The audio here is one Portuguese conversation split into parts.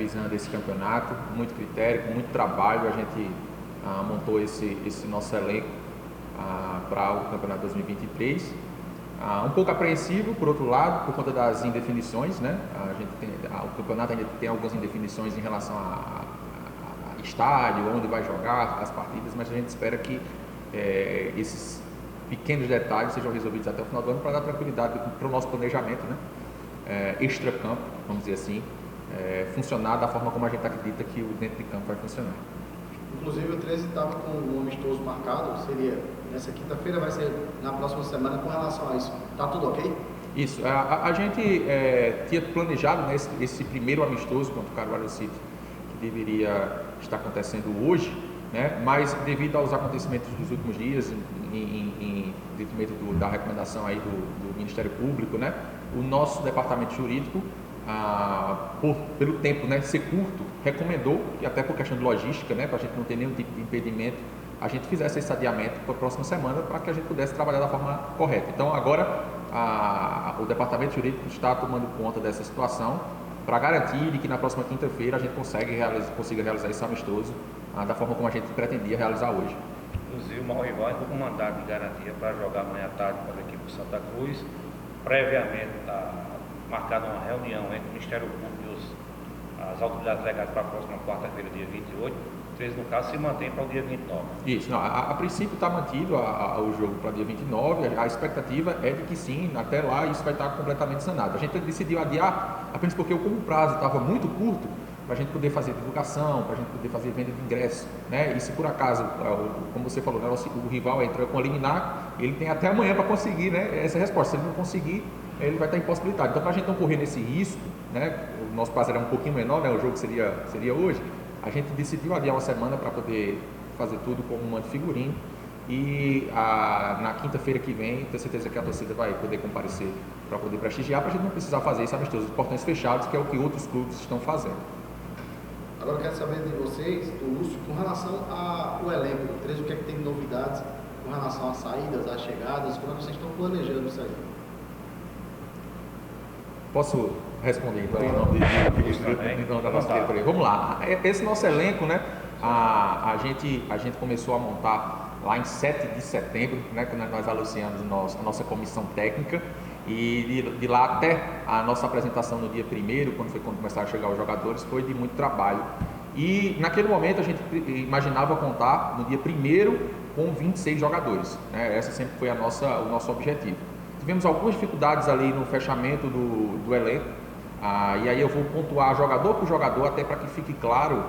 visando esse campeonato, com muito critério, com muito trabalho. A gente montou esse nosso elenco para o campeonato 2023. Um pouco apreensivo, por outro lado, por conta das indefinições, né? O campeonato ainda tem algumas indefinições em relação a estádio, onde vai jogar as partidas, mas a gente espera que esses pequenos detalhes sejam resolvidos até o final do ano para dar tranquilidade para o nosso planejamento, né? Extra-campo, vamos dizer assim, funcionar da forma como a gente acredita que o dentro de campo vai funcionar. Inclusive o 13 estava com um amistoso marcado, seria nessa quinta-feira, vai ser na próxima semana. Com relação a isso, está tudo ok? Isso, a gente tinha planejado, né, esse primeiro amistoso contra o Caruaru City, que deveria estar acontecendo hoje, né, mas devido aos acontecimentos dos últimos dias, em detrimento da recomendação aí do Ministério Público, né, o nosso departamento jurídico, pelo tempo, né, ser curto, recomendou, e até por questão de logística, né, para a gente não ter nenhum tipo de impedimento, a gente fizesse esse adiamento para a próxima semana para que a gente pudesse trabalhar da forma correta. Então agora o departamento jurídico está tomando conta dessa situação para garantir que na próxima quinta-feira a gente consiga realizar esse amistoso da forma como a gente pretendia realizar hoje. Inclusive o Mau Rival entrou com mandado de garantia para jogar amanhã à tarde para a equipe do Santa Cruz. Previamente está marcada uma reunião entre o Ministério Público e as autoridades legais para a próxima quarta-feira, dia 28. O 13, no caso, se mantém para o dia 29. Isso, não, a princípio está mantido o jogo para dia 29, a expectativa é de que sim, até lá isso vai estar completamente sanado. A gente decidiu adiar apenas porque como o prazo estava muito curto, para a gente poder fazer divulgação, para a gente poder fazer venda de ingresso, né? E se por acaso, como você falou, né, o rival entra com a liminar, ele tem até amanhã para conseguir, né, essa resposta. Se ele não conseguir, ele vai estar impossibilitado. Então, para a gente não correr nesse risco, né, o nosso prazo era um pouquinho menor, né, o jogo seria hoje, a gente decidiu adiar uma semana para poder fazer tudo como um figurino. E na quinta-feira que vem, tenho certeza que a torcida vai poder comparecer para poder prestigiar, para a gente não precisar fazer esse amistoso de portões fechados, que é o que outros clubes estão fazendo. Agora eu quero saber de vocês, do Lúcio, com relação ao elenco do 13, o que é que tem de novidades com relação às saídas, às chegadas, como é que vocês estão planejando isso aí? Posso responder então em nome da nossa diretoria? Vamos lá, esse nosso elenco, né, a gente começou a montar lá em 7 de setembro, né, quando nós anunciamos a nossa comissão técnica, e de lá até a nossa apresentação no dia 1º, quando começaram a chegar os jogadores, foi de muito trabalho. E naquele momento a gente imaginava contar no dia 1º com 26 jogadores, né? Essa sempre foi o nosso objetivo. Tivemos algumas dificuldades ali no fechamento do elenco, e aí eu vou pontuar jogador por jogador, até para que fique claro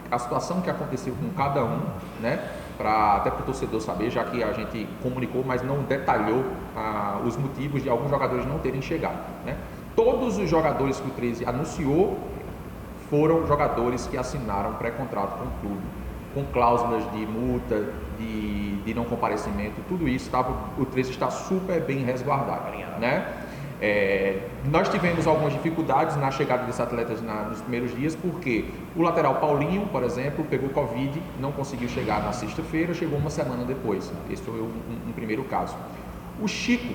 a situação que aconteceu com cada um, né? Até para o torcedor saber, já que a gente comunicou, mas não detalhou os motivos de alguns jogadores não terem chegado, né? Todos os jogadores que o 13 anunciou foram jogadores que assinaram pré-contrato com o clube, com cláusulas de multa, de não comparecimento, tudo isso o 13 está super bem resguardado, né? Nós tivemos algumas dificuldades na chegada desses atletas nos primeiros dias, porque o lateral Paulinho, por exemplo, pegou Covid, não conseguiu chegar na sexta-feira, chegou uma semana depois. Esse foi um primeiro caso. O Chico,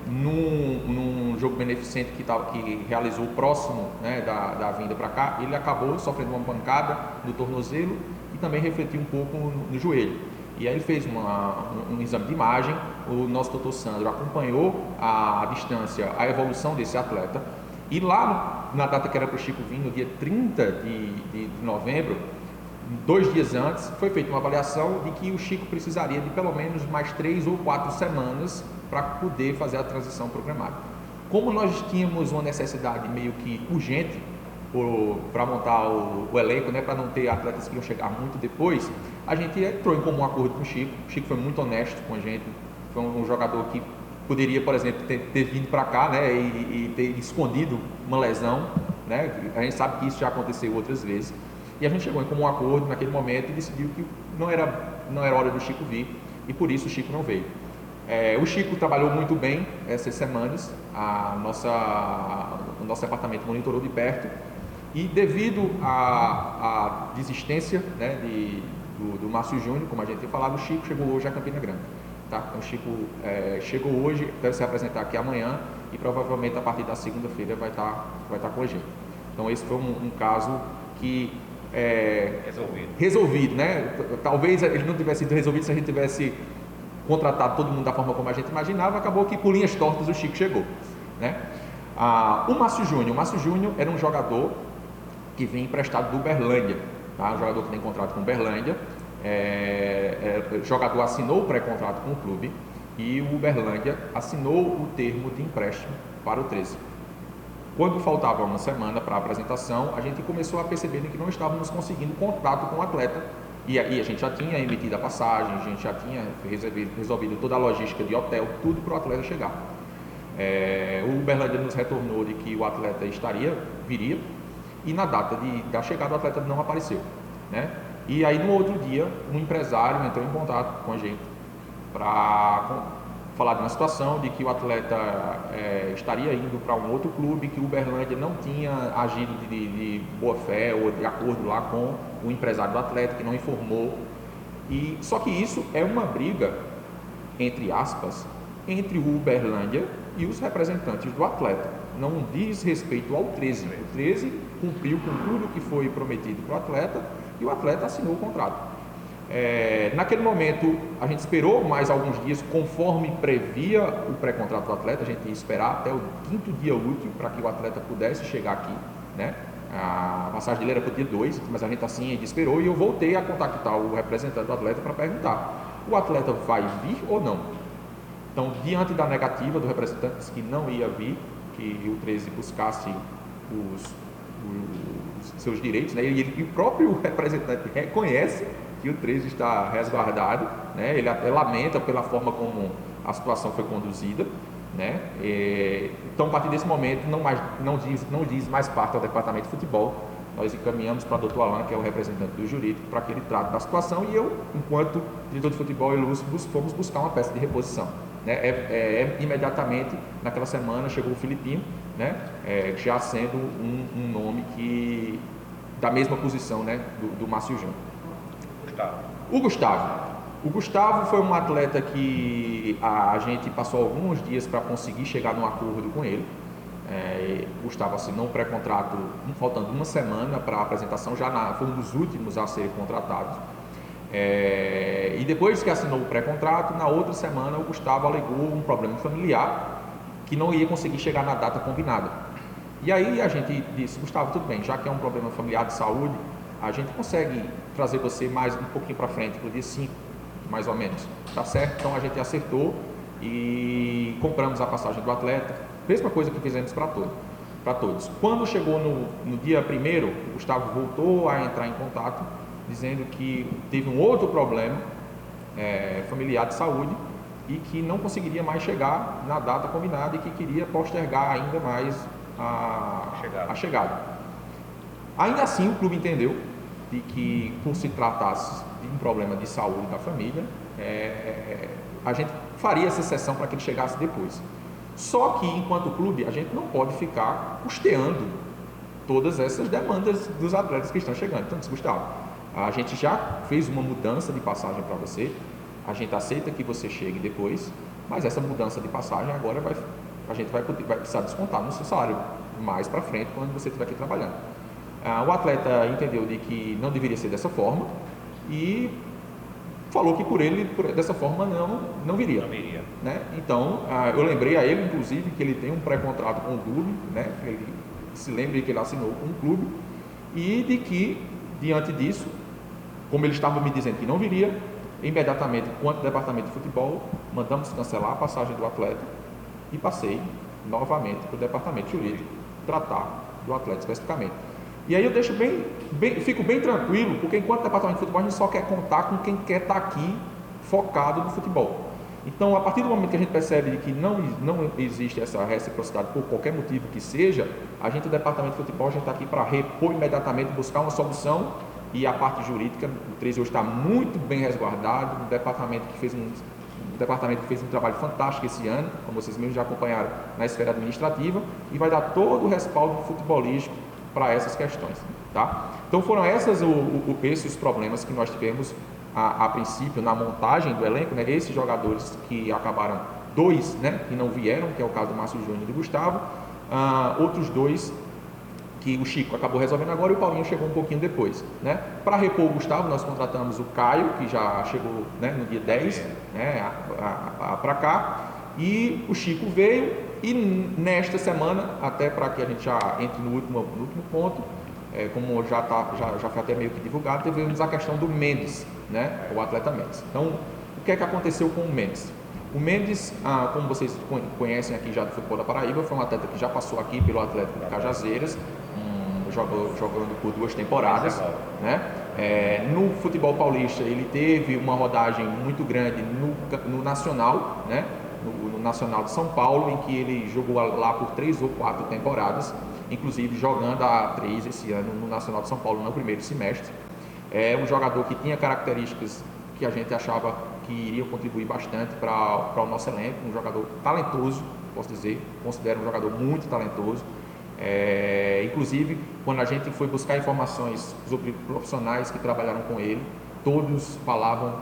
num jogo beneficente que realizou próximo, né, da vinda para cá, ele acabou sofrendo uma pancada no tornozelo e também refletiu um pouco no joelho. E aí ele fez um exame de imagem, o nosso doutor Sandro acompanhou à distância a evolução desse atleta, e lá na data que era para o Chico vir, no dia 30 de novembro, 2 dias antes, foi feita uma avaliação de que o Chico precisaria de pelo menos mais 3 ou 4 semanas para poder fazer a transição programada. Como nós tínhamos uma necessidade meio que urgente para montar o elenco, né, para não ter atletas que iam chegar muito depois, a gente entrou em comum acordo com o Chico. O Chico foi muito honesto com a gente, foi um jogador que poderia, por exemplo, ter vindo para cá, né, e ter escondido uma lesão, né? A gente sabe que isso já aconteceu outras vezes, e a gente chegou em comum acordo naquele momento e decidiu que não era hora do Chico vir, e por isso o Chico não veio. O Chico trabalhou muito bem essas semanas, o nosso departamento monitorou de perto, e devido à desistência, né, do Márcio Júnior, como a gente tinha falado, o Chico chegou hoje a Campina Grande. Tá? Então o Chico chegou hoje, deve se apresentar aqui amanhã, e provavelmente a partir da segunda-feira vai estar com a gente. Então esse foi um caso que resolvido, né? Talvez ele não tivesse sido resolvido se a gente tivesse contratado todo mundo da forma como a gente imaginava. Acabou que por linhas tortas o Chico chegou, né? O Márcio Júnior era um jogador que vinha emprestado do Uberlândia, tá? Um jogador que tem contrato com o Uberlândia. O jogador assinou o pré-contrato com o clube e o Uberlândia assinou o termo de empréstimo para o 13. Quando faltava uma semana para a apresentação, a gente começou a perceber que não estávamos conseguindo contato com o atleta. E aí a gente já tinha emitido a passagem, a gente já tinha resolvido toda a logística de hotel, tudo para o atleta chegar. O Uberlândia nos retornou de que o atleta viria, e na data da chegada o atleta não apareceu, né? E aí no outro dia, um empresário entrou em contato com a gente para falar de uma situação de que o atleta estaria indo para um outro clube, que o Uberlândia não tinha agido de boa fé ou de acordo lá com o empresário do atleta, que não informou. Só que isso é uma briga, entre aspas, entre o Uberlândia e os representantes do atleta. Não diz respeito ao 13. O 13 cumpriu com tudo que foi prometido para o atleta e o atleta assinou o contrato. Naquele momento, a gente esperou mais alguns dias, conforme previa o pré-contrato do atleta. A gente ia esperar até o 5º dia útil para que o atleta pudesse chegar aqui, né? A passagem dele era para o dia 2, mas a gente assim esperou, e eu voltei a contactar o representante do atleta para perguntar: o atleta vai vir ou não? Então, diante da negativa do representante, disse que não ia vir, que o 13 buscasse os seus direitos, né? E o próprio representante reconhece que o 13 está resguardado, né? Ele até lamenta pela forma como a situação foi conduzida, né? Então, a partir desse momento, não diz mais parte ao departamento de futebol. Nós encaminhamos para o Dr. Alan, que é o representante do jurídico, para que ele trate da situação, e eu, enquanto diretor de futebol e Lúcio, fomos buscar uma peça de reposição, né? Imediatamente, naquela semana, chegou o Filipinho, né? Já sendo um nome que da mesma posição, né? do Márcio Júnior. O Gustavo foi um atleta que a gente passou alguns dias para conseguir chegar num acordo com ele. O Gustavo assinou um pré-contrato faltando uma semana para a apresentação, foi um dos últimos a serem contratados. E depois que assinou o pré-contrato, na outra semana o Gustavo alegou um problema familiar, que não ia conseguir chegar na data combinada. E aí a gente disse: Gustavo, tudo bem, já que é um problema familiar de saúde, a gente consegue trazer você mais um pouquinho para frente, para o dia 5, mais ou menos. Tá certo? Então a gente acertou e compramos a passagem do atleta. Mesma coisa que fizemos para todos. Quando chegou no dia 1º, o Gustavo voltou a entrar em contato, dizendo que teve um outro problema familiar de saúde e que não conseguiria mais chegar na data combinada e que queria postergar ainda mais a chegada. Ainda assim, o clube entendeu de que, por se tratasse de um problema de saúde da família, a gente faria essa exceção para que ele chegasse depois. Só que, enquanto clube, a gente não pode ficar custeando todas essas demandas dos atletas que estão chegando. Então, disse: Gustavo, a gente já fez uma mudança de passagem para você, a gente aceita que você chegue depois, mas essa mudança de passagem agora a gente vai precisar descontar no seu salário mais para frente, quando você estiver aqui trabalhando. O atleta entendeu de que não deveria ser dessa forma e falou que por ele, dessa forma, não viria. Né? Então, eu lembrei a ele, inclusive, que ele tem um pré-contrato com o clube, né? Ele se lembre que ele assinou com o clube, e de que, diante disso, como ele estava me dizendo que não viria, imediatamente, quanto departamento de futebol, mandamos cancelar a passagem do atleta e passei novamente para o departamento jurídico tratar do atleta especificamente. E aí eu deixo fico bem tranquilo, porque enquanto departamento de futebol a gente só quer contar com quem quer estar aqui focado no futebol. Então, a partir do momento que a gente percebe que não existe essa reciprocidade por qualquer motivo que seja, a gente, o departamento de futebol, a gente está aqui para repor imediatamente, buscar uma solução, e a parte jurídica, o 13 hoje está muito bem resguardado, um departamento que fez um trabalho fantástico esse ano, como vocês mesmos já acompanharam na esfera administrativa, e vai dar todo o respaldo futebolístico para essas questões, tá? Então foram esses problemas que nós tivemos a princípio na montagem do elenco, né? Esses jogadores que acabaram, 2, né, que não vieram, que é o caso do Márcio Júnior e do Gustavo, outros 2 que o Chico acabou resolvendo agora e o Paulinho chegou um pouquinho depois, né? Para repor o Gustavo, nós contratamos o Caio, que já chegou, né, no dia 10, né, para cá, e o Chico veio, e nesta semana, até para que a gente já entre no último ponto, como já foi até meio que divulgado, tivemos a questão do Mendes, né, o atleta Mendes. Então, o que é que aconteceu com o Mendes? O Mendes, como vocês conhecem aqui já do futebol da Paraíba, foi um atleta que já passou aqui pelo Atlético de Cajazeiras, jogando por 2 temporadas, né? No futebol paulista ele teve uma rodagem muito grande no Nacional, né? No Nacional de São Paulo, em que ele jogou lá por 3 ou 4 temporadas, inclusive jogando a 3 esse ano no Nacional de São Paulo no primeiro semestre. É um jogador que tinha características que a gente achava que iriam contribuir bastante para o nosso elenco, um jogador talentoso, posso dizer, considero um jogador muito talentoso. Inclusive, quando a gente foi buscar informações sobre profissionais que trabalharam com ele, todos falavam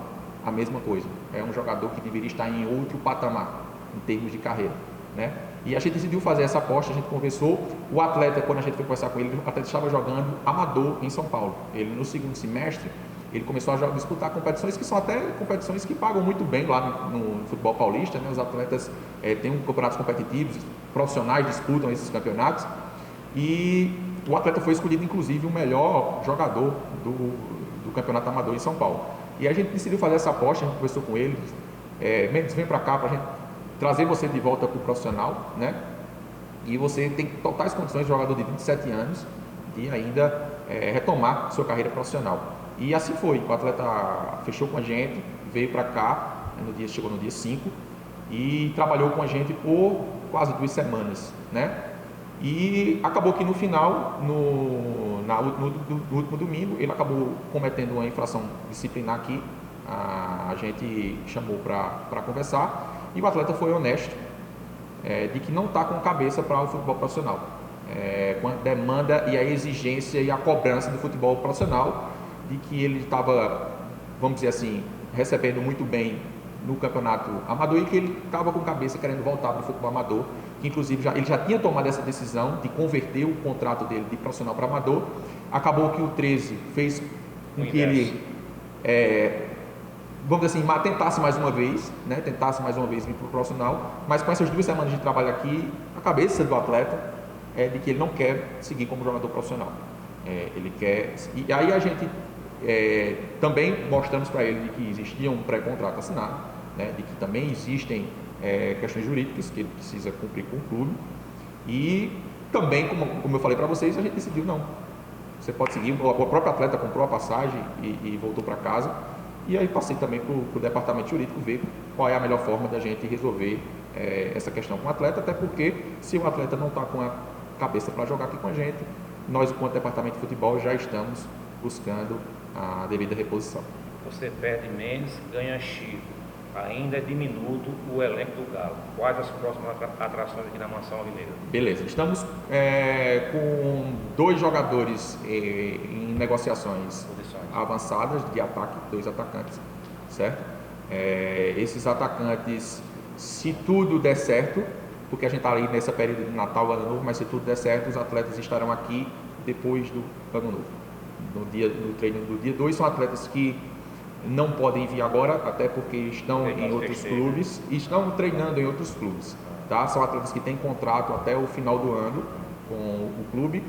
a mesma coisa. É um jogador que deveria estar em outro patamar, em termos de carreira, né? E a gente decidiu fazer essa aposta, a gente conversou. O atleta, quando a gente foi conversar com ele, o atleta estava jogando amador em São Paulo. Ele, no segundo semestre, ele começou a disputar competições que são até competições que pagam muito bem lá no futebol paulista, né? Os atletas têm campeonatos competitivos, profissionais disputam esses campeonatos, e o atleta foi escolhido, inclusive, o melhor jogador do campeonato amador em São Paulo. E a gente decidiu fazer essa aposta, a gente conversou com ele, Mendes, vem para cá para a gente trazer você de volta para o profissional, né? E você tem totais condições de jogador de 27 anos de ainda retomar sua carreira profissional. E assim foi, o atleta fechou com a gente, veio para cá, chegou no dia 5 e trabalhou com a gente por quase 2 semanas, né? E acabou que no final, no último domingo, ele acabou cometendo uma infração disciplinar aqui, a gente chamou para conversar, e o atleta foi honesto, de que não está com cabeça para o futebol profissional, com a demanda e a exigência e a cobrança do futebol profissional, de que ele estava, vamos dizer assim, recebendo muito bem no campeonato amador, e que ele estava com cabeça querendo voltar para o futebol amador, que inclusive ele já tinha tomado essa decisão de converter o contrato dele de profissional para amador. Acabou que o 13 fez com que ele, vamos dizer assim, tentasse mais uma vez, né? Tentasse mais uma vez vir para o profissional, mas com essas 2 semanas de trabalho aqui, a cabeça do atleta é de que ele não quer seguir como jogador profissional. Ele quer, e aí a gente também mostramos para ele de que existia um pré-contrato assinado, né? De que também existem questões jurídicas que ele precisa cumprir com o clube, e também, como eu falei para vocês, a gente decidiu não, você pode seguir. O próprio atleta comprou a passagem e voltou para casa, e aí passei também para o departamento jurídico ver qual é a melhor forma da gente resolver essa questão com o atleta, até porque se o atleta não está com a cabeça para jogar aqui com a gente, nós, enquanto departamento de futebol, já estamos buscando a devida reposição. Você perde Mendes, ganha Chico, ainda é diminuto o elenco do Galo. Quais as próximas atrações aqui na Mansão Alvinegra? Beleza, estamos com 2 jogadores em negociações avançadas de ataque, 2 atacantes, certo? Esses atacantes, se tudo der certo, porque a gente está ali nessa período de Natal, Ano Novo, mas se tudo der certo, os atletas estarão aqui depois do Ano Novo. No treino do dia 2, são atletas que não podem vir agora, até porque estão em outros clubes, e estão treinando em outros clubes, tá? São atletas que têm contrato até o final do ano com o clube.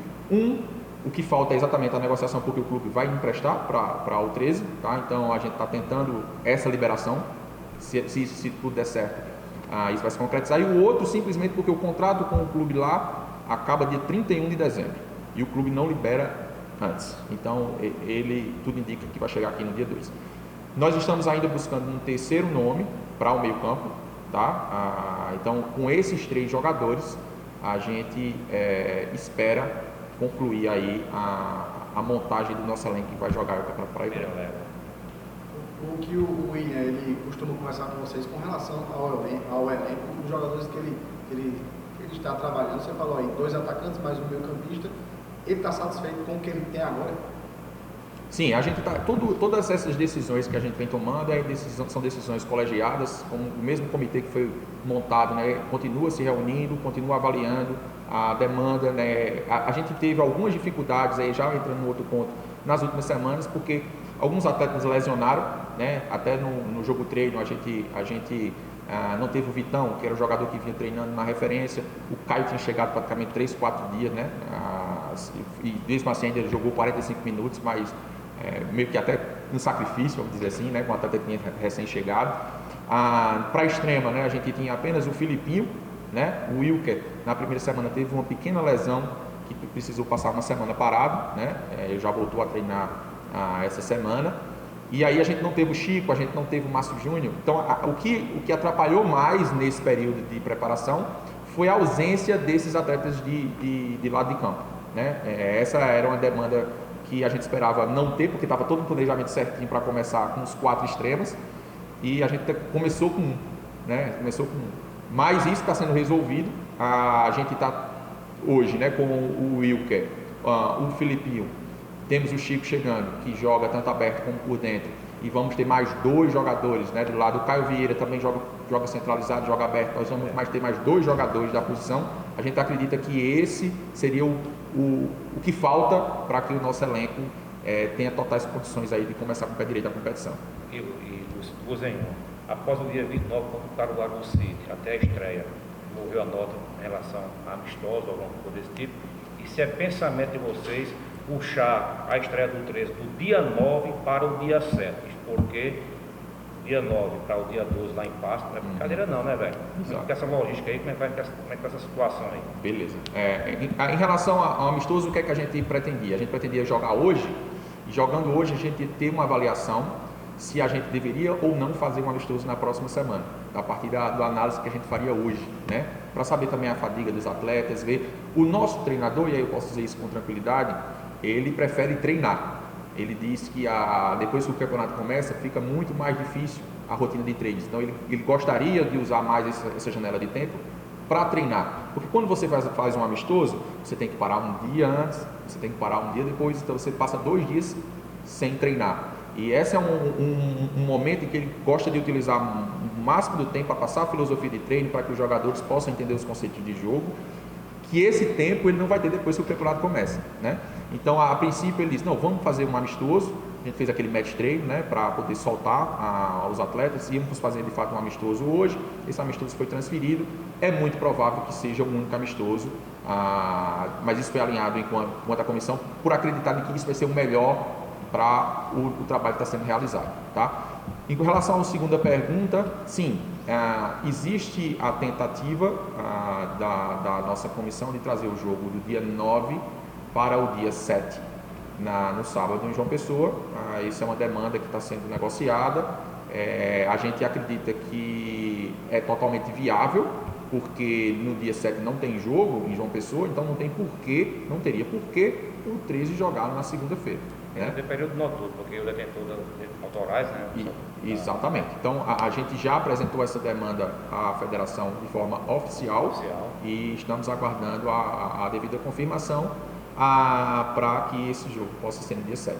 O que falta é exatamente a negociação, porque o clube vai emprestar para o 13, tá? Então a gente está tentando essa liberação, se tudo der certo, isso vai se concretizar. E o outro, simplesmente porque o contrato com o clube lá acaba dia 31 de dezembro, e o clube não libera antes. Então tudo indica que vai chegar aqui no dia 2. Nós estamos ainda buscando um terceiro nome para o meio campo, tá? Então, com esses 3 jogadores, a gente espera concluir aí a montagem do nosso elenco que vai jogar o Campeonato Paraibano. O que o William, ele costuma conversar com vocês com relação ao elenco, os jogadores que ele está trabalhando. Você falou aí 2 atacantes, mais um meio campista. Ele está satisfeito com o que ele tem agora? Sim, a gente todas essas decisões que a gente vem tomando são decisões colegiadas, com o mesmo comitê que foi montado, né, continua se reunindo, continua avaliando a demanda, né. A gente teve algumas dificuldades aí, já entrando no outro ponto, nas últimas semanas, porque alguns atletas lesionaram, né, até no jogo treino a gente não teve o Vitão, que era o jogador que vinha treinando na referência. O Caio tinha chegado praticamente 3, 4 dias, né? E mesmo assim ainda ele jogou 45 minutos, mas meio que até um sacrifício, vamos dizer assim, né? Com o atleta que tinha recém-chegado. Para a extrema, né? A gente tinha apenas o Filipinho, né? O Wilker, na primeira semana, teve uma pequena lesão que precisou passar uma semana parado, né? Ele já voltou a treinar essa semana. E aí a gente não teve o Chico, a gente não teve o Márcio Júnior. Então, o que atrapalhou mais nesse período de preparação foi a ausência desses atletas de lado de campo, né? Essa era uma demanda que a gente esperava não ter, porque estava todo o planejamento certinho para começar com os 4 extremos, e a gente começou com um, né? Mas isso está sendo resolvido. A gente está hoje, né, com o Wilker, o Filipinho. Temos o Chico chegando, que joga tanto aberto como por dentro. E vamos ter mais 2 jogadores, né, do lado. O Caio Vieira também joga centralizado, joga aberto. Nós vamos ter mais 2 jogadores da posição. A gente acredita que esse seria o que falta para que o nosso elenco tenha totais condições aí de começar com o pé direito a competição. E Luzenho, após o dia 29, contra o Caruaru do City, até a estreia, moveu a nota em relação a amistoso, alguma coisa desse tipo. E se é pensamento de vocês puxar a estreia do 13 do dia 9 para o dia 7, porque dia 9 para o dia 12 lá em Pasto, não é brincadeira não, né, velho? Exato. Essa logística aí, como é que tá essa situação aí? Beleza. Em relação ao amistoso, o que é que a gente pretendia? A gente pretendia jogar hoje, e jogando hoje a gente ter uma avaliação se a gente deveria ou não fazer um amistoso na próxima semana, a partir da análise que a gente faria hoje, né? Para saber também a fadiga dos atletas, ver. O nosso treinador, e aí eu posso dizer isso com tranquilidade, ele prefere treinar. Ele diz que depois que o campeonato começa, fica muito mais difícil a rotina de treinos. Então ele gostaria de usar mais essa janela de tempo para treinar. Porque quando você faz um amistoso, você tem que parar um dia antes, você tem que parar um dia depois, então você passa 2 dias sem treinar. E esse é um momento em que ele gosta de utilizar o máximo do tempo para passar a filosofia de treino, para que os jogadores possam entender os conceitos de jogo, que esse tempo ele não vai ter depois que o campeonato começa, né? Então, a princípio, ele disse, não, vamos fazer um amistoso. A gente fez aquele match treino, né, para poder soltar os atletas. Íamos fazer, de fato, um amistoso hoje. Esse amistoso foi transferido. É muito provável que seja um único amistoso, mas isso foi alinhado enquanto a comissão, por acreditar que isso vai ser o melhor para o trabalho que está sendo realizado, tá? Em relação à segunda pergunta, sim, existe a tentativa da nossa comissão de trazer o jogo do dia 9 para o dia 7, no sábado em João Pessoa. Isso é uma demanda que está sendo negociada. A gente acredita que é totalmente viável, porque no dia 7 não tem jogo em João Pessoa, então não teria porquê o 13 jogar na segunda-feira. Né? Tem período noturno, porque o detentor autorais, né? Exatamente. Então a gente já apresentou essa demanda à federação de forma oficial. E estamos aguardando a devida confirmação para que esse jogo possa ser no dia 7.